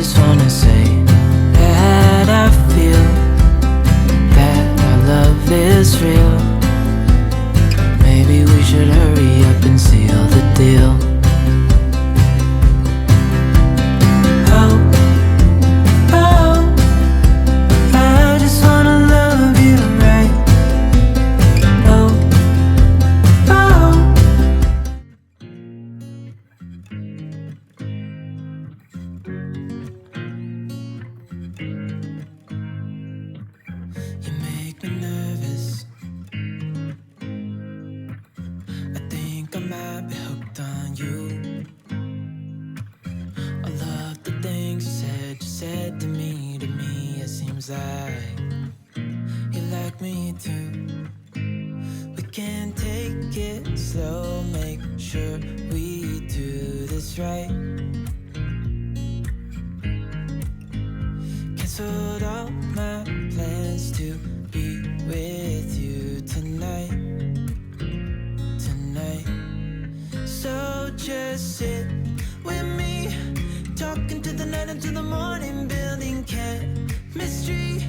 just wanna say that I feel that our love is real. Maybe we should hurry up and seal the deal. Oh, oh, I just wanna love you right. Oh, oh. You make me nervous. I think I might be hooked on you. All of the things you said to me, it seems like you like me too. We can take it slow, make sure we do this right. Canceled all my plans to be with you tonight. So just sit with me, talking to the night until the morning, building chemistry.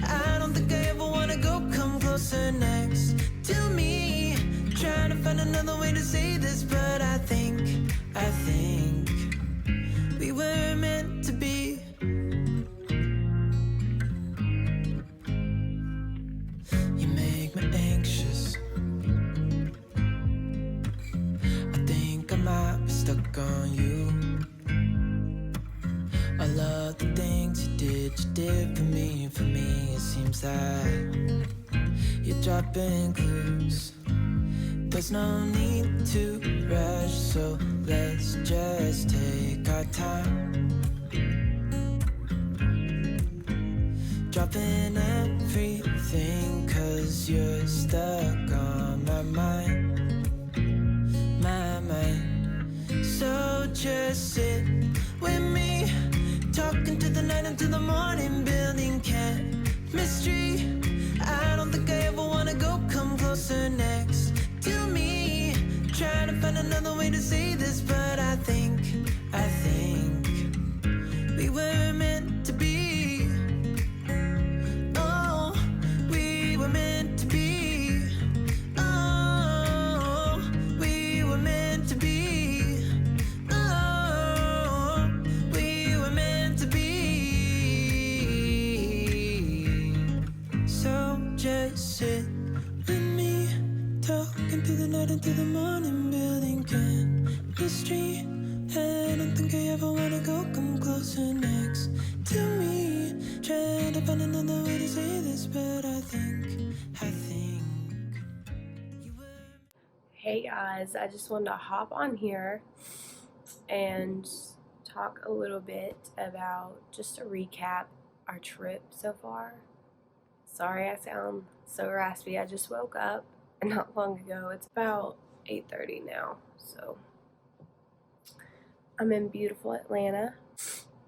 I don't think I ever wanna go, come closer next to me. Trying to find another way to say this, but I think we were meant to be. You make me anxious. I think I might be stuck on you. I love the things you did for me. It seems like you're dropping clues. There's no need to rush, so let's just take our time. Dropping everything, 'cause you're stuck on my mind. So just sit with me, talking to the night until the morning, building chemistry. I don't think I ever wanna go, come closer next to me. Trying to find another way to say this, but I think we were meant to be. Oh, we were meant to be. Oh, we were meant to be. Oh, we were meant to be. So just sit with me, talking through the night until the morning, building chemistry. I don't think I ever wanna go, come closer next to me. Trying to find another way to say this, but I think you were. Hey guys, I just wanted to hop on here and talk a little bit about, just to recap our trip so far. Sorry I sound so raspy. I just woke up not long ago. It's about 8:30 now, so I'm in beautiful Atlanta.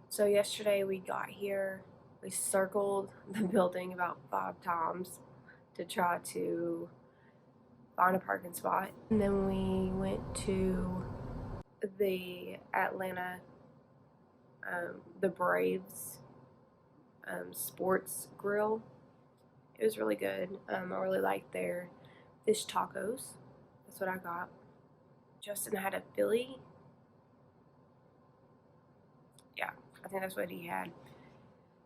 So yesterday we got here, we circled the building about 5 times to try to find a parking spot. And then we went to the Atlanta, the Braves sports grill. It was really good. I really liked their fish tacos. That's what I got. Justin had a Philly. Yeah, I think that's what he had.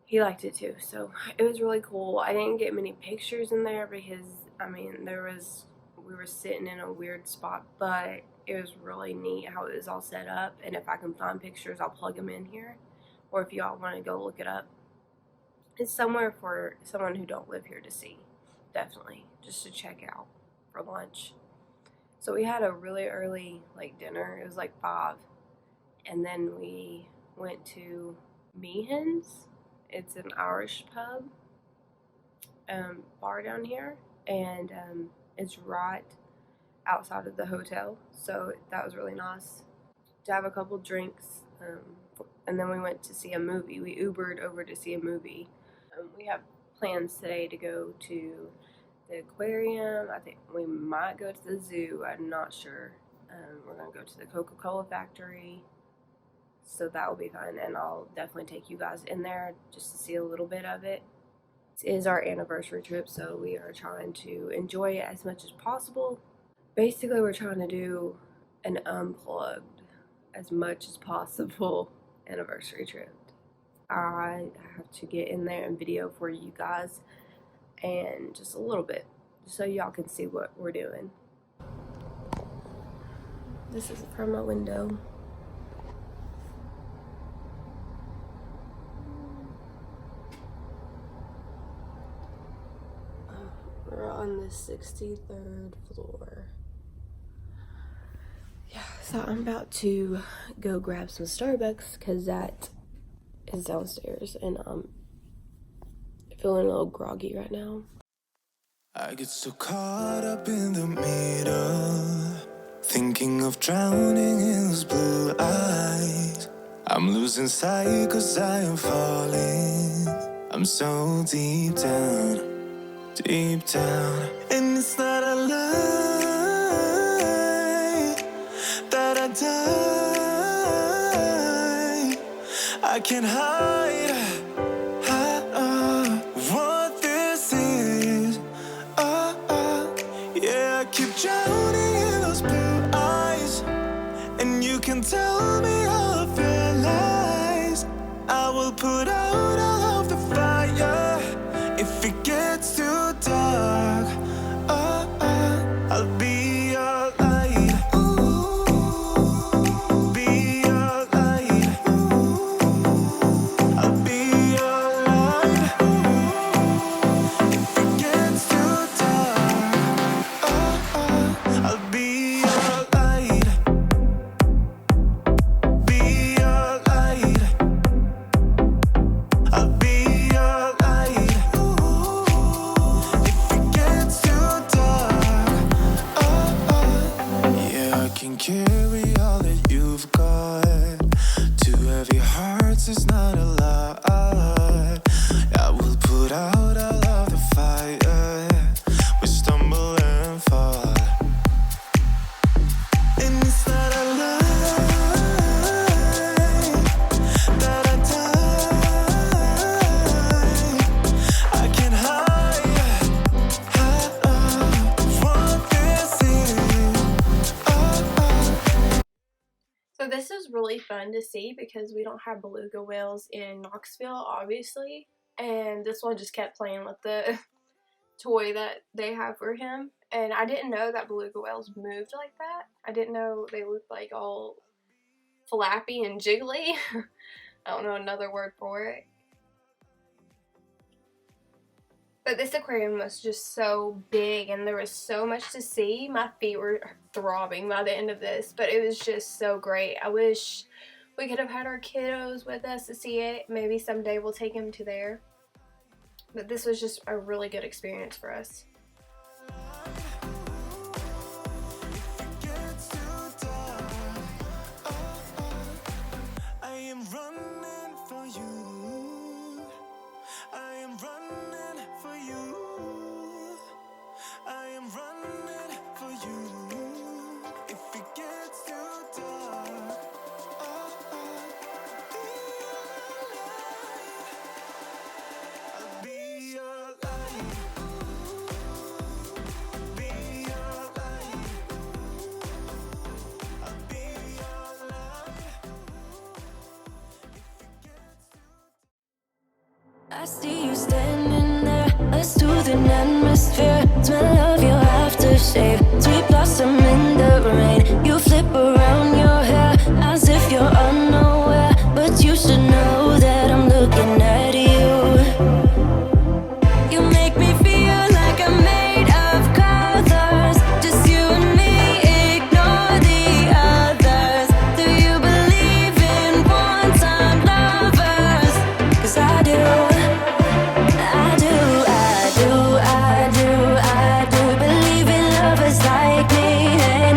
He liked it too, so it was really cool. I didn't get many pictures in there because, I mean, we were sitting in a weird spot, but it was really neat how it was all set up. And if I can find pictures, I'll plug them in here. Or if y'all want to go look it up, it's somewhere for someone who don't live here to see. Definitely, just to check out for lunch. So we had a really early dinner. It was like 5, and then we went to Meehan's. It's an Irish pub bar down here, and it's right outside of the hotel, so that was really nice to have a couple drinks. And then we went to see a movie. We Ubered over to see a movie. We have plans today to go to the aquarium. I think we might go to the zoo. I'm not sure. We're gonna go to the Coca-Cola Factory. so that will be fun, and I'll definitely take you guys in there just to see a little bit of it. This is our anniversary trip, so we are trying to enjoy it as much as possible. Basically, we're trying to do an unplugged as much as possible anniversary trip. I have to get in there and video for you guys, and just a little bit, so y'all can see what we're doing. This is from my window. We're on the 63rd floor. Yeah, so I'm about to go grab some Starbucks because that is downstairs, and I'm feeling a little groggy right now. I get so caught up in the middle, thinking of drowning in those blue eyes. I'm losing sight 'cause I am falling. I'm so deep down, and it's not a lie that I die. I can't hide what this is. Yeah, I keep drowning in those blue eyes, and you can tell me all of your lies. I will put out all of the fire if it gets too dark. I'll be your light. Be your light. I'll be your light. If it gets too dark, I'll be your light. Be your light. I'll be your light. If it gets too dark, yeah, I can carry all that you've got. Two heavy hearts is not a lot. I will put out all of the fire. We stumble and fall, and it's not a lie that I die. I can't hide what this is. So this is really fun to see because we don't have beluga whales in Knoxville, obviously, and this one just kept playing with the toy that they have for him, and I didn't know that beluga whales moved like that. I didn't know they looked like all flappy and jiggly. I don't know another word for it. But this aquarium was just so big, and there was so much to see. My feet were throbbing by the end of this, but it was just so great. I wish we could have had our kiddos with us to see it. Maybe someday we'll take them to there. But this was just a really good experience for us. I am running for you. I am running for you. I am running for you. If it gets too dark, I'll be your light. Be your light. I'll be your light. I see you standing there, a soothing atmosphere. Smell of your aftershave, sweet blossom in the rain. You flip around your hair as if you're unaware, but you should know that I'm looking at you. You make me feel like I'm made of colors, just you and me, ignore the others. Do you believe in one-time lovers? 'Cause I do. I do believe in lovers like me. Hey.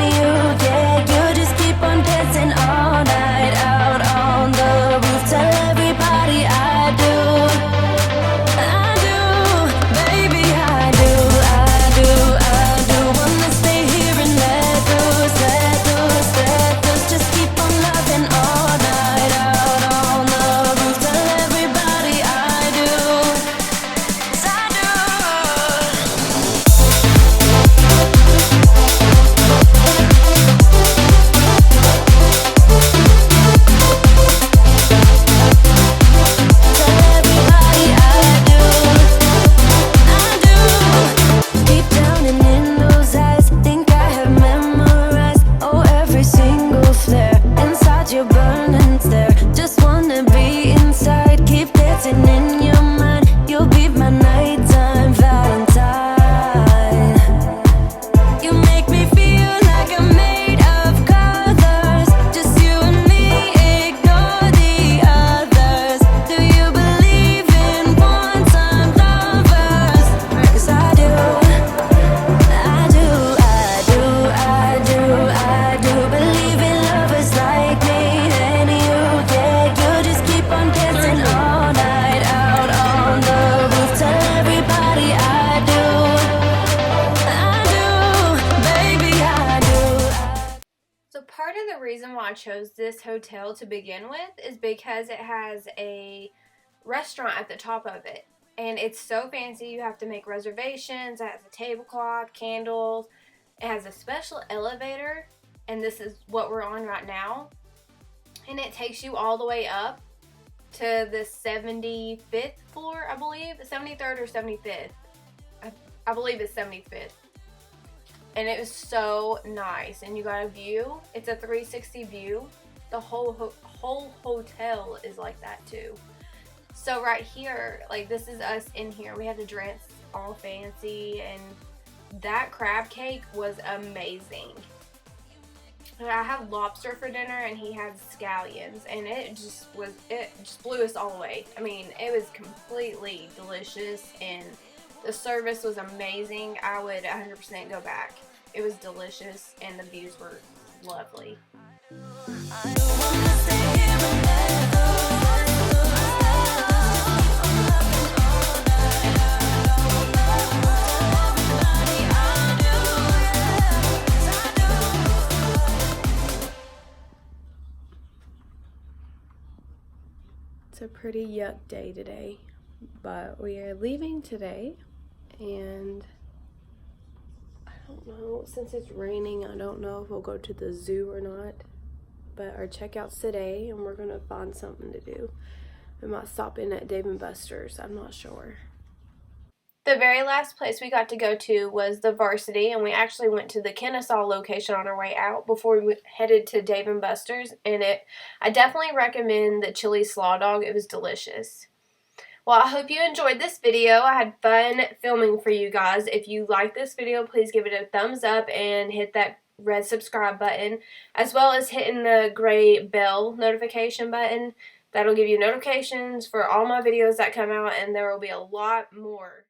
chose this hotel to begin with is because it has a restaurant at the top of it. And it's so fancy, you have to make reservations. It has a tablecloth, candles. It has a special elevator, and this is what we're on right now. And it takes you all the way up to the 75th floor, I believe. 73rd or 75th. I believe it's 75th. And it was so nice. And you got a view. It's a 360 view. The whole hotel is like that too. So right here, like this is us in here. We had the drinks all fancy, and that crab cake was amazing. And I had lobster for dinner, and he had scallions, and it just blew us all away. I mean, it was completely delicious, and the service was amazing. I would 100% go back. It was delicious, and the views were lovely. It's a pretty yuck day today, but we are leaving today, and I don't know, since it's raining, I don't know if we'll go to the zoo or not, but our checkout's today, and we're gonna find something to do. We might stop in at Dave & Buster's, I'm not sure. The very last place we got to go to was the Varsity, and we actually went to the Kennesaw location on our way out before we headed to Dave & Buster's, and I definitely recommend the chili slaw dog. It was delicious. Well, I hope you enjoyed this video. I had fun filming for you guys. If you like this video, please give it a thumbs up and hit that red subscribe button, as well as hitting the gray bell notification button. That'll give you notifications for all my videos that come out, and there will be a lot more.